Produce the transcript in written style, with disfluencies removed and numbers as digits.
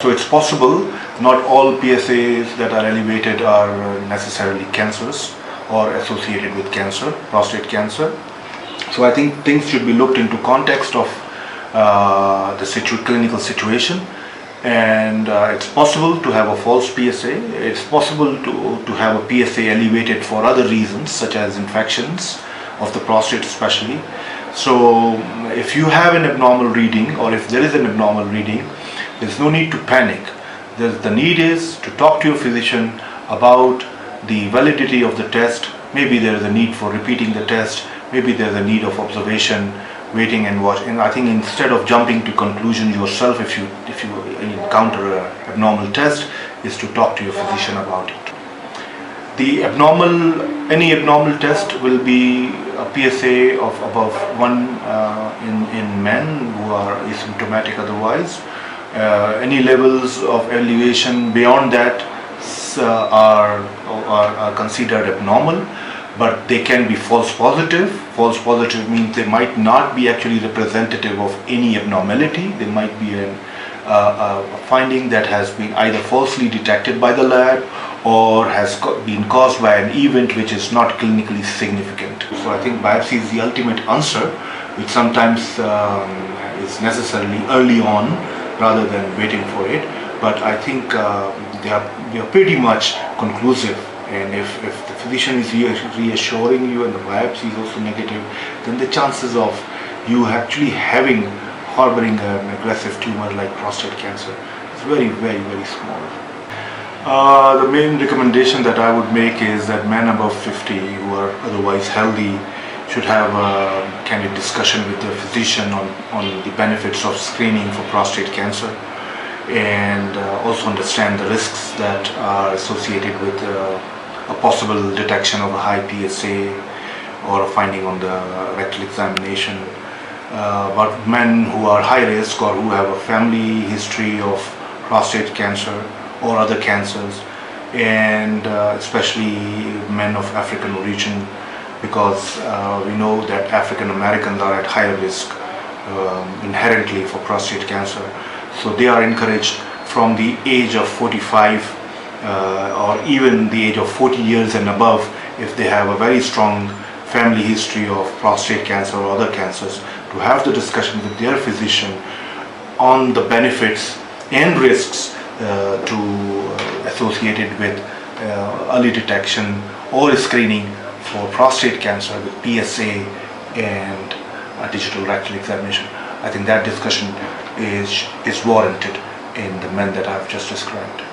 So it's possible, not all PSAs that are elevated are necessarily cancerous or associated with cancer, prostate cancer. So I think things should be looked into context of the clinical situation. And it's possible to have a false PSA. It's possible to have a PSA elevated for other reasons, such as infections of the prostate especially. So if you have an abnormal reading, or if there is an abnormal reading, there's no need to panic. The need is to talk to your physician about the validity of the test. Maybe there is a need for repeating the test. Maybe there's a need of observation, waiting and watch. And I think instead of jumping to conclusion yourself, if you encounter an abnormal test, is to talk to your physician about it. Any abnormal test will be a PSA of above 1 in men who are asymptomatic otherwise. Any levels of elevation beyond that are considered abnormal, but they can be false positive. False positive means they might not be actually representative of any abnormality. They might be a finding that has been either falsely detected by the lab or has been caused by an event which is not clinically significant. So I think biopsy is the ultimate answer, which sometimes is necessarily early on rather than waiting for it. But I think they are pretty much conclusive. And if the physician is reassuring you and the biopsy is also negative, then the chances of you actually harboring an aggressive tumor like prostate cancer is very, very, very small. The main recommendation that I would make is that men above 50 who are otherwise healthy should have a candid discussion with their physician on the benefits of screening for prostate cancer, and also understand the risks that are associated with a possible detection of a high PSA or a finding on the rectal examination. But men who are high risk or who have a family history of prostate cancer or other cancers, and especially men of African origin, because we know that African Americans are at higher risk inherently for prostate cancer. So they are encouraged from the age of 45 or even the age of 40 years and above, if they have a very strong family history of prostate cancer or other cancers, to have the discussion with their physician on the benefits and risks associated with early detection or screening for prostate cancer with PSA and a digital rectal examination. I think that discussion is warranted in the men that I've just described.